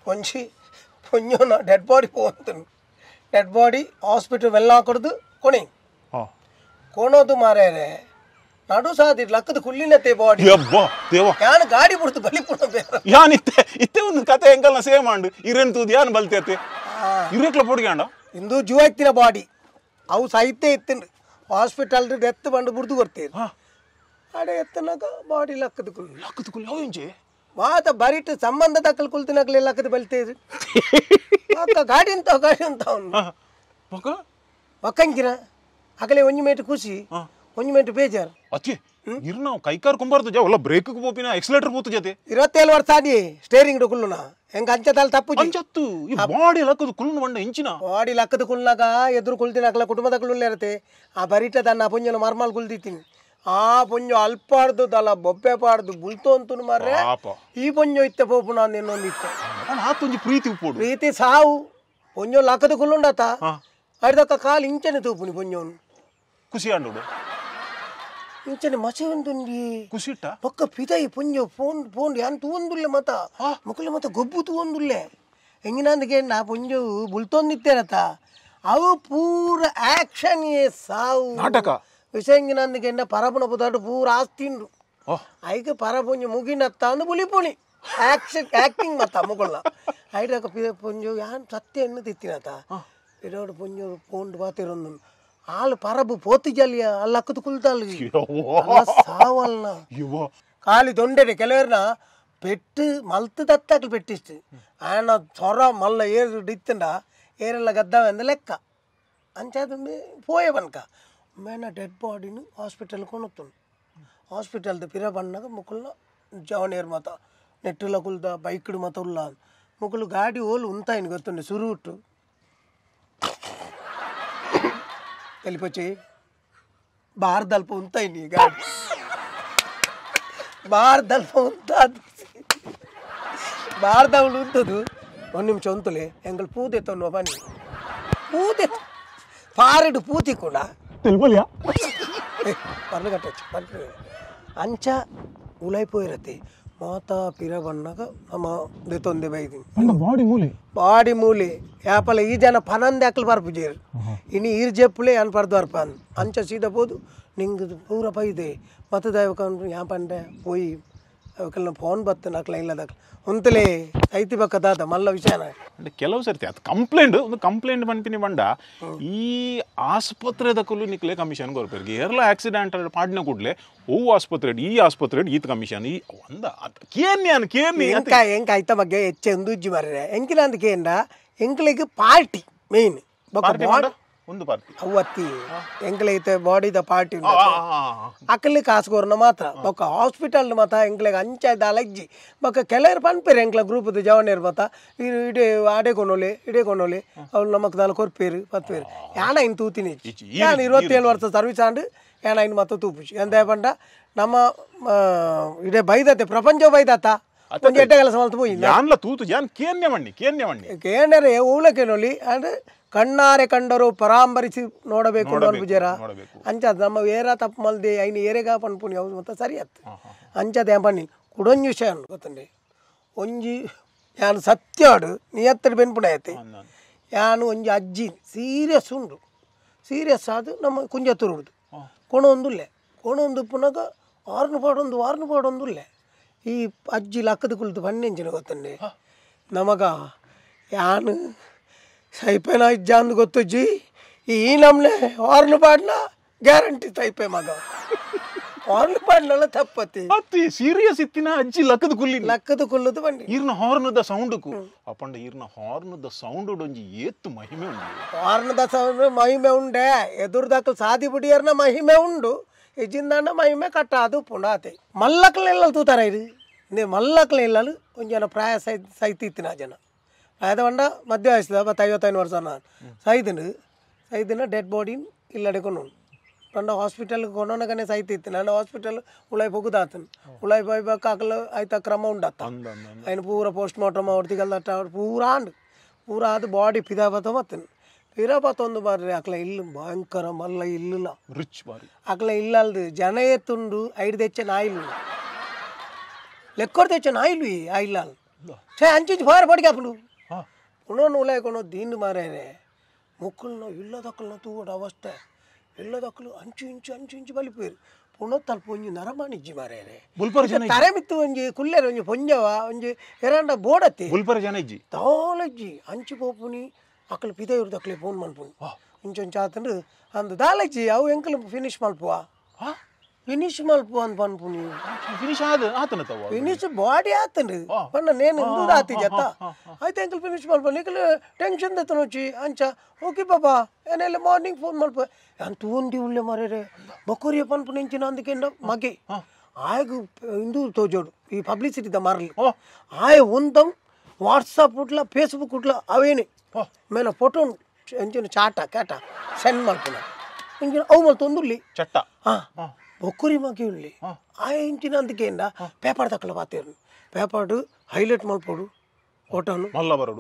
ಒಂಚಿ ಪೊಂಜೋನ dead body ಹೋಗ್ತಾನೆ dead body hospital ವೆಲ್ಲಾಕೊಡ್ದು ಕೊನೆ ಕೊಣೋದು ಮಾರ್ಯಾರೆ ನಡು ಸಾದಿ ಲಕ್ಕದ ಕುಳ್ಳಿನತೆ ಬಾಡಿ ಯಾನ್ ಗಾಡಿ ಬಿಡ್ತು ಬಲಿ ಪುಣ ಬೇರೆ ಯಾನ್ ಇತ್ತೆ ಒಂದು ಕತೆ ಎಂಕಲ್ನ ಸೇವ್ ಮಾಡು ಇರೆನ್ ತೂದು ಯಾನ್ ಬಲ್ತೇತೆ ಇರೆಕ್ಲ ಪೊಡಿಗಾಂಡ ಇಂದು ಜುವಾಯ್ತಿನ ಬಾಡಿ ಅವು ಸಾಹಿತ್ಯ ಎತ್ತಿನ ಹಾಸ್ಪಿಟಲ್ ಡೆತ್ ಬಂದು ಬಿಡ್ದು ಬರ್ತೀರಿ ಅಡೆ ಎತ್ತನಾಗ ಬಾಡಿ ಲಕ್ಕದ ಕುಳ್ಳು ಅವು ಇಂಚೆ ಮಾತ ಬರಿಟ್ ಸಂಬಂಧ ದಕ್ಕಲ್ ಕುಲ್ತಿನಕ್ಲೆ ಲಕ್ಕದ ಬಲ್ತೇರಿ ಗಾಡಿ ಅಂತ ಅವನು ಒಕ್ಕಂಕಿನ ಅಕಲೆ ಒಂಜಿ ಮೇಟ್ ಖುಷಿ ಒಂಜಿ ಮೇಟ್ ಬೇಜಾರು ಅಚ್ಚಿ ಇರ್ನ ಕೈಕಾರ್ ಕುಂಬಾರ್ದು ಜಾ ಒಲ್ಲ ಬ್ರೇಕ್ ಪೋಪಿನ ಎಕ್ಸಲೇಟರ್ ಪೋತು ಜತೆ 27 ವರ್ಷ ಆದಿ ಸ್ಟೇರಿಂಗ್ ಕುಲ್ಲುನ ಹೆಂಗ ಅಂಚತಾಲ್ ತಪ್ಪು ಅಂಚತ್ತು ಈ ಬಾಡಿ ಲಕ್ಕದ ಕುಲ್ಲು ಬಂಡ ಇಂಚಿನ ಬಾಡಿ ಲಕ್ಕದ ಕುಲ್ನಾಗ ಎದುರು ಕುಲ್ತಿನಕ್ಲ ಕುಟುಂಬದ ಕುಳ್ಳು ಇರತ್ತೆ ಆ ಬರಿಟ ತನ್ನ ಪುಂಜನ ಮರ್ಮಾಲ್ ಕುಲ್ದಿತ್ತೀನಿ ಆ ಪುಂಜು ಅಲ್ಪಾಡ್ದು ದಲ ಬೊಬ್ಬೆ ಪಾಡ್ದು ಬುಲ್ತು ಅಂತೂ ಮಾರ್ರೆ ಈ ಪುಂಜು ಇತ್ತೆ ಪೋಪು ನಾನು ಇನ್ನೊಂದಿತ್ತು ಪ್ರೀತಿ ಸಾವು ಪುಂಜು ಲಕ್ಕದ ಕುಲ್ಲುಂಡತ ಅಡ್ದಕ್ಕ ಕಾಲು ಇಂಚನೆ ತೂಪುನಿ ಪುಂಜೋನು ಖುಷಿ ಅಂಡು ಇಂಚನೆ ಮಸೆ ಒಂದುಂಡಿ ಖುಷಿಟ್ಟ ಪಕ್ಕ ಪಿದಾಯಿ ಪುಂಜು ಫೋನ್ ಯಾನ್ ತೂವೊಂದುಲ್ಲೆ ಮತ ಮುಕ್ಕಲೆ ಮತ ಗೊಬ್ಬು ತೂವೊಂದುಲ್ಲೆ ಹೆಂಗಿನಂದಿಗೆ ನಾ ಪುಂಜು ಬುಲ್ತೊಂದಿತ್ತೇರತ ಅವು ಪೂರ ಆಕ್ಷನ್ ಸಾವು ನಾಟಕ ವಿಷಯ ಹೆಂಗಿನಂದಿಗೆ ಪರಪುನ ಪುದಾಡು ಪೂರ ಆಸ್ತಿಂಡು ಐಕೆ ಪರಪುಂಜು ಮುಗಿನತ್ತ ಅಂದು ಬುಲಿಪುಣಿ ಆಕ್ಟಿಂಗ್ ಮತ್ತ ಮುಗುಳ್ನ ಐಡಕ ಪುಂಜು ಯಾನ್ ಸತ್ಯ ಎನ್ನು ತಿತ್ತಿನತ ಇರೋಡು ಪುಂಜು ಪೋಂಡು ಬಾತಿರೊಂದು ಆಳು ಪರಬು ಪೋತಿಜಲ್ಲಿಯ ಅಲ್ಲಕ್ಕದು ಕುಲ್ತಲ್ಗಿ ಸಾವಲ್ನ ಕಾಲಿ ದೊಂಡೆಡೆ ಕೆಲವರ್ನ ಪೆಟ್ಟು ಮಲ್ತು ತತ್ತಾಕ್ಲು ಪೆಟ್ಟಿಸ್ತು ಆಯನ ಸೊರ ಮಲ್ಲ ಏರು ಇತ್ತಂಡ ಏರೆಲ್ಲ ಗದ್ದಾವೆ ಅಂದ ಲೆಕ್ಕ ಅಂಚಾದ ಪೋಯ ಬನ್ಕ ಮೇನ ಡೆಡ್ ಬಾಡಿನು ಹಾಸ್ಪಿಟಲ್ ಕೊಣುತ್ತು ಹಾಸ್ಪಿಟಲ್ದ ಪಿರ ಬಣ್ಣಗ ಮುಕ್ಕುಲ್ನ ಜವನೇರು ಮತ ನೆಟ್ಟುಲ ಕುಲ್ದ ಬೈಕ್ಡು ಮತ ಉಲ್ಲ ಮುಕ್ಕಲು ಗಾಡಿ ಓಲು ಉಂತಾಯಿನ ಗೊತ್ತುಂಡೆ ಸುರುಟು వెళ్ళిపోచ్చి భారతల్ప ఉంటాయి నీ గాడి భారతల్ప ఉంటుంది ಭಾರತವಳು ಉಂಟದು ಒಂದು ನಿಮಿಷ ಉಂತುಲೆ ಎಂಗಳು ಪೂದೆತ್ತನ್ನು ಬನ್ನಿ ಪೂದೆ ಪಾರಡು ಪೂತಿ ಕೂಡ ಪರ್ಲಗಟ್ಟಚ್ಚು ಪರ್ಲು ಅಂಚ ಉಳೈಪೋಯಿರತ್ತೆ ಮಾತಾ ಪಿರ ಬಣ್ಣಗ ನಮ್ಮ ದೆತ್ತೊಂದೆ ಬೈದಿನಿ ಬಾಡಿ ಮೂಲೆ ಯಾಪಲ ಈ ಜನ ಪನಂದೆ ಅಕ್ಕಲು ಬರ್ಪುಜೇರು ಇನ್ನು ಈರ್ ಜೆಪ್ಪುಲೆ ಅನ್ ಪರ್ದು ಬರ್ಪನ್ ಅಂಚ ಸೀದಾ పోదు ನಿಂಗೆ ಪೂರ ಬೈದೆ ಮತ್ತೆ ದೈವಕಂಡು ಯಾಪಂಡೆ పోయి ಅವಕ್ಕೆಲ್ಲ ಫೋನ್ ಬತ್ತೆ ನಕ್ಲ ಇಲ್ಲದಕ್ಲ ಉಂತಲೇ ಐತಿ ಬಕ್ಕ ದಾದ ಮಲ್ಲ ವಿಷಯನ అంటే ಕೆಲವು ಸರ್ತಿ ಅದು ಕಂಪ್ಲೇಂಟ್ ಪನ್ಪಿನಿ ಬಂಡ ಈ ಆಸ್ಪತ್ರೆದಕ್ಕೂ ನಿಕ್ಲೆ ಕಮಿಷನ್ ಕೊರ್ಪೇರ್ಗೆ ಏರ್ಲ ಆಕ್ಸಿಡೆಂಟ್ ಪಾಡಿನ ಕೂಡಲೇ ಓ ಆಸ್ಪತ್ರೆ ಈ ಆಸ್ಪತ್ರೆ ಈತ ಕಮಿಷನ್ ಈ ಒಂದ ಕೇನ್ನಿ ಎಂಕ ಐತ ಬಗ್ಗೆ ಹೆಚ್ಚೆ ಒಂದು ಉಜ್ಜಿ ಮಾರ್ರೆ ಎಂಕಿನ ಅಂದ ಕೇಂದ್ರ ಎಂಕ್ಲಿಗೆ ಪಾರ್ಟಿ ಮೇನ್ ಒಂದು ಪಾರ್ಟಿ ಅವತ್ತಿ ಎಂಕ್ಲೈತೆ ಬಾಡಿದ ಪಾರ್ಟಿ ಅಕ್ಕಲ್ಲಿ ಕಾಸುಗೋರ್ನ ಮಾತ್ರ ಬೊಕ್ಕ ಹಾಸ್ಪಿಟಲ್ ಮತ ಎಂಕ್ಲೆಗೆ ಅಂಚಾಯ್ದ ಅಲಜ್ಜಿ ಬೊಕ್ಕ ಕೆಲವರು ಪನ್ಪೇರು ಎಂಕ್ಲ ಗ್ರೂಪದ ಜವನೇರು ಮತ ಇಡೇ ಆಡೆ ಕೊನೋಲೆ ಅವ್ಳು ನಮಕ್ ದಾಲ ಕೊರ್ಪೇರು ಪತ್ಪೇರು ಯಾಣ ಇನ್ನು ತೂತಿನಿ ಯಾನು 27 ವರ್ಷ ಸರ್ವಿಸ್ ಆಂಡು ಯಾಣ ಇನ್ನು ಮತ್ತ ತೂಪುಚಿ ಎಂದ ಪಂಡ ನಮ್ಮ ಇಡೇ ಬೈದತ್ತೆ ಪ್ರಪಂಚ ಬೈದತ್ತ ಒಂದು ಎಡ್ಡೆ ಕೆಲಸ ಮಲ್ತು ಹೋಗಿ ಕೇಂದ್ರೆ ಊಳಕೆನೊಲಿ ಅಂದ್ರೆ ಕಣ್ಣಾರೆ ಕಂಡರು ಪರಾಂಬರಿಸಿ ನೋಡಬೇಕು ಅನ್ಬುಜರ ಅಂಚದ ನಮ್ಮ ಏರ ತಪ್ಪು ಮಲ್ದೆ ಐನು ಏರೆಗ ಪನ್ಪುನಿ ಅವ್ರು ಮತ್ತೆ ಸರಿ ಅತ್ತ ಅಂಚದ ಪನ್ನಿ ಕುಡೊಂಜಿ ವಿಷಯ ಗೊತ್ತಂಡಿ ಒಂಜಿ ಯಾನು ಸತ್ಯಾಡು ನಿಯತ್ತಡಿ ಬೆನ್ಪುಣ ಐತೆ ಯಾನು ಒಂಜಿ ಅಜ್ಜಿ ಸೀರಿಯಸ್ ಆದು ನಮ್ಮ ಕುಂಜ ತುರುಡುದು ಕೊಣೊಂದು ಪುನಗ ವಾರ್ನು ಪಾಡೊಂದುಲ್ಲೆ ಈ ಅಜ್ಜಿ ಲಕ್ಕದ ಕುಳಿತು ಬಣ್ಣೆಂಚಿನ ಗೊತ್ತಂಡಿ ನಮಗ ಯಾನು ಸೈಪೇನ ಇಜ್ಜ ಅಂದು ಗೊತ್ತಜ್ಜಿ ಈ ನಮ್ನೆ ಹಾರ್ನ್ ಪಾಡ್ನ ಗ್ಯಾರಂಟಿ ಸೈಪೆ ಮಗ ಹಾರ್ನ್ ಪಾಡ್ನೆಲ್ಲ ತಪ್ಪತ್ತಿ ಸೀರಿಯಸ್ ಇತ್ತಿನ ಅಜ್ಜಿ ಲಕ್ಕದ ಕುಲ್ಲುದು ಬಂಡಿ ಈರ್ನ ಹಾರ್ನದ ಸೌಂಡ್ಕು ಅಪ್ಪಂಡ ಈರ್ನ ಹಾರ್ನದ ಸೌಂಡ್ ಒಂಜಿ ಏತ್ತು ಮಹಿಮೆ ಉಂಡು ಹಾರ್ನದ ಸೌಂಡ್ ಮಹಿಮೆ ಉಂಡೆ ಎದುರ್ದಾಕಲ್ ಸಾದಿ ಬಿಡಿಯರ್ನ ಮಹಿಮೆ ಉಂಡು ಇಜ್ಜಿಂದ ಮಹಿಮೆ ಕಟ್ಟ ಅದು ಪುಣಾತೆ ಮಲ್ಲಕ್ಲೆಲ್ಲ ತೂತಾರ ಇದು ಇಂದೇ ಮಲ್ಲಕ್ಲೆ ಇಲ್ಲಲು ಒಂಜನ ಪ್ರಾಯ ಸೈತಿತ್ತಿನ ಜನ ಪ್ರಾಯದ ಬಂಡ ಮಧ್ಯ ವಯಸ್ಸದ 55 ವರ್ಷ ನಾನು ಸೈದಿನ ಡೆಡ್ ಬಾಡಿ ಇಲ್ಲಡೆ ಕೊಂಡು ಪಂಡ ಹಾಸ್ಪಿಟಲ್ ಕೊಂಡೋನಗನೆ ಸೈತಿತ್ತು ನಾನು ಹಾಸ್ಪಿಟಲ್ ಉಳೈ ಹೋಗುದಾತನು ಉಳೈ ಹೋಗ್ಬೇಕು ಆಗಲು ಆಯ್ತ ಕ್ರಮ ಉಂಡತ್ತ ఆయన ಪೂರ ಪೋಸ್ಟ್ ಮಾರ್ಟಮ್ ಹೊಡ್ತಿಗಲ್ದಟ್ಟ ಪೂರ ಅದು ಬಾಡಿ ಪಿದಾಬತ್ತ ಮತ್ತನು ಪಿರಾಬತ್ತೊಂದು ಬಾರ್ರಿ ಅಕ್ಲ ಇಲ್ಲು ಭಯಂಕರ ಮಲ್ಲ ಇಲ್ಲಿಲ್ಲ ರಿಚ್ ಬಾರಿ ಅಕ್ಲ ಇಲ್ಲಲ್ದು ಜನ ಎತ್ತುಂಡು ಐದು ತೆಚ್ಚ ನಾಯಿಲು ಲೆಕ್ಕೊಡ್ ತೆಚ್ಚ ನಾಯಿಲು ಆಯಿಲ್ಲ ಛೇ ಅಂಚಿಂಚು ಫಾರ್ ಪಡಿಗೆ ಅಪ್ಪಡು ಪುನಃ ಉಲಾಯ್ಕೊಂಡು ದೀನ್ ಮಾರೇನೆ ಮುಕ್ಕಳನ್ನ ಇಲ್ಲದಕ್ಕಳನ್ನ ತೂಗೋಡ ಅವಸ್ಥೆ ಇಲ್ಲದಕ್ಕಳು ಅಂಚು ಬಲಿಪೇರು ಪುನಃ ತಲ್ಪ ಒಂಜಿ ನರಮಾಣಿಜ್ಜಿ ಮಾರೇನೆ ತರೆ ಮಿತ್ತು ಒಂಜಿ ಕುಲ್ಲೇರು ಒಂಜಿ ಪೊಂಜವ ಒಂಜಿ ಎರಂಡ ಬೋಡತ್ತೆ ತಾಲಜ್ಜಿ ಅಂಚು ಪೋಪುನಿ ಅಕ್ಕಳು ಪಿದ ಇವ್ರದ್ದು ಅಕ್ಕಳೆ ಫೋನ್ ಮಲ್ಪುನಿ ಇಂಚೊಂಚು ಆತಂಡು ಅಂದು ದಾಲಜ್ಜಿ ಅವು ಎಂಕಲು ಫಿನಿಶ್ ಮಲ್ಪುವ ಫಿನಿಶ್ ಮಲ್ಪು ಅಂತ ಪನ್ಪುನಿ ಫಿನಿಶ್ ಬಾಡಿ ಆತಂಡು ಪಣ್ಣ ನೇನು ಆತಿ ಜತ್ತ ಆಯ್ತು ಎಂಕಲ್ ಫಿನಿಶ್ ಮಲ್ಪ ನಿಕಲು ಟೆನ್ಷನ್ ದತ್ತನ వచ్చి ಅಂಚ ಓಕೆ ಬಾಬಾ ಏನೆಲ್ಲ ಮಾರ್ನಿಂಗ್ ಫೋನ್ ಮಲ್ಪ ಅಂತ ಒಂದಿ ಉಳ್ಳೆ ಮರೇರೆ ಬಕೋರಿಯ ಪನ್ಪು ನೆಂಚಿನ ಅಂದಕೆಂಡ ಮಗೆ ಆಯ್ಗು ಇಂದು ತೋಜೋಡು ಈ ಪಬ್ಲಿಸಿಟಿ ದ ಮಾರಲಿ ಆಯ ಒಂದಂ ವಾಟ್ಸಪ್ ಉಟ್ಲ ಫೇಸ್ಬುಕ್ ಉಟ್ಲ ಅವೇನೆ ಮೇಲೆ ಫೋಟೋ ಎಂಚಿನ ಚಾಟ ಕ್ಯಾಟ ಸೆಂಡ್ ಮಲ್ಪುನ ಇಂಚಿನ ಅವು ಮಲ್ತು ಒಂದುಲ್ಲಿ ಚಟ್ಟ ಬೊಕ್ಕುರಿ ಮಗಿ ಉಳ್ಳಿ ಆ ಇಂಚಿನ ಅಂದಕೆಂಡ ಪೇಪರ್ ತಕ್ಕಲ ಪಾತೇರು ಪೇಪರ್ ಹೈಲೈಟ್ ಮಲ್ಪೋಡು ಫೋಟೋನು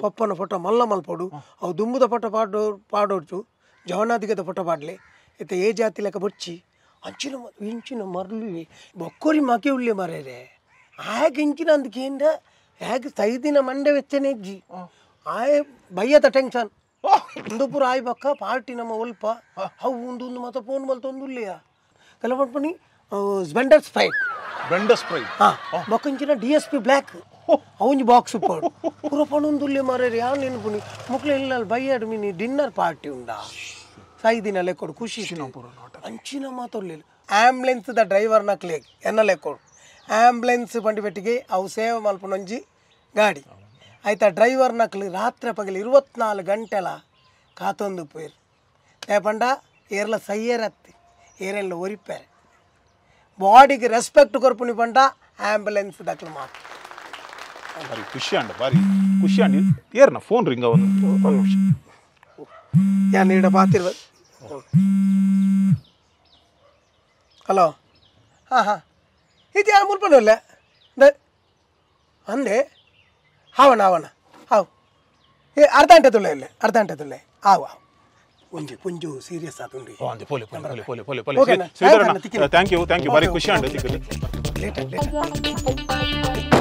ಪಪ್ಪನ ಫೋಟೋ ಮಲ್ಲ ಮಲ್ಪೋಡು ಅವು ದುಂಬುದ ಫೋಟೋ ಪಾಡೋಡು ಜವನಾದಿಗದ ಫೋಟೋ ಪಾಡ್ಲಿ ಇತ್ತ ಏ ಜಾತಿ ಲೆಕ್ಕ ಬೊಚ್ಚಿ ಅಂಚಿನ ಇಂಚಿನ ಮರಳಿ ಬೊಕ್ಕುರಿ ಮಗಿ ಉಳ್ಳಿ ಮರೇರೆ ಆಗ ಇಂಚಿನ ಅಂದಕೆಂಡ ಹೇಗೆ ಸೈದಿನ ಮಂಡೆ ವೆಚ್ಚನೆ ಇಜ್ಜಿ ಆಯ್ ಬಯ್ಯದ ಟೆನ್ಷನ್ ಇಂದುಪುರ ಆಯ್ ಬಕ್ಕ ಪಾರ್ಟಿ ನಮ್ಮ ಒಲ್ಪ ಅವು ಒಂದು ಮತ್ತೆ ಫೋನ್ ಮಲ್ತ ಒಂದು ಉಳ್ಳಿಯ ಕಲ ಮಾಡ್ಪಣಿ ಸ್ಪೆಂಡರ್ ಸ್ಪ್ರೈಟ್ ಬೊಕ್ಕಂಚಿನ DSP ಬ್ಲ್ಯಾಕ್ ಅವನಿ ಬಾಕ್ಸ್ ಪಾಡು ಪೂರ ಪಣೊಂದು ಉಳ್ಳಿ ಮಾರೇರಿ ಯಾವ ನೆನಪುನಿ ಮುಕ್ಳು ಇಲ್ಲ ಬಯ್ಯಾಡು ಮಿನಿ ಡಿನ್ನರ್ ಪಾರ್ಟಿ ಉಂಡಾ ಸೈದಿನ ಲೆಕ್ಕೊಡು ಖುಷಿ ಅಂಚಿನ ಮಾತೊಳ್ಳಿಲ್ಲ ಆಂಬುಲೆನ್ಸ್ ದ ಡ್ರೈವರ್ನ ಕ್ಲೇಗ್ ಎನ್ನ ಲೆಕ್ಕೊಡು ಆಂಬುಲೆನ್ಸ್ ಬಂಡಿ ಬೆಟ್ಟಿಗೆ ಅವು ಸೇವೆ ಮಲ್ಪನೊಂಜಿ ಗಾಡಿ ಆಯ್ತಾ ಡ್ರೈವರ್ ನಕ್ಲು ರಾತ್ರಿ ಪಗಲು 24 ಗಂಟೆಲ ಕಾತೊಂದು ಪೋಯ್ರು ಏಪಂಡ ಏರ್ಲ ಸಯ್ಯರತ್ತಿ ಏರೆಲ್ಲ ಒರಿಪ್ಪಾರೆ ಬಾಡಿಗೆ ರೆಸ್ಪೆಕ್ಟ್ ಕೊರ್ಪುನಿ ಪಂಡ ಆಂಬುಲೆನ್ಸ್ ದಕ್ಲು ಮಾತು ಬಾರಿ ಖುಷಿ ಅಂಡಿ ಏರ್ನ ಫೋನ್ ರಿಂಗ ಒಂದು ನಿಮಿಷ ಯಾನ್ ಈಡ ಪಾತಿರ್ವ ಹಲೋ ಹಾಂ ಇದು ಯಾರು ಮುಲ್ಪನಲ್ಲ ಅಂದೆ ಅವನ ಹಾವು ಅರ್ಧ ಗಂಟೆ ತುಳ್ಳೆ ಆವು ಒಂಜಿ ಪುಂಜು ಸೀರಿಯಸ್ ಆತುಂಡಿ ಥ್ಯಾಂಕ್ ಯು ಬಾರಿ ಖುಷಿ ಅಂಡ್ ಲೇಟ್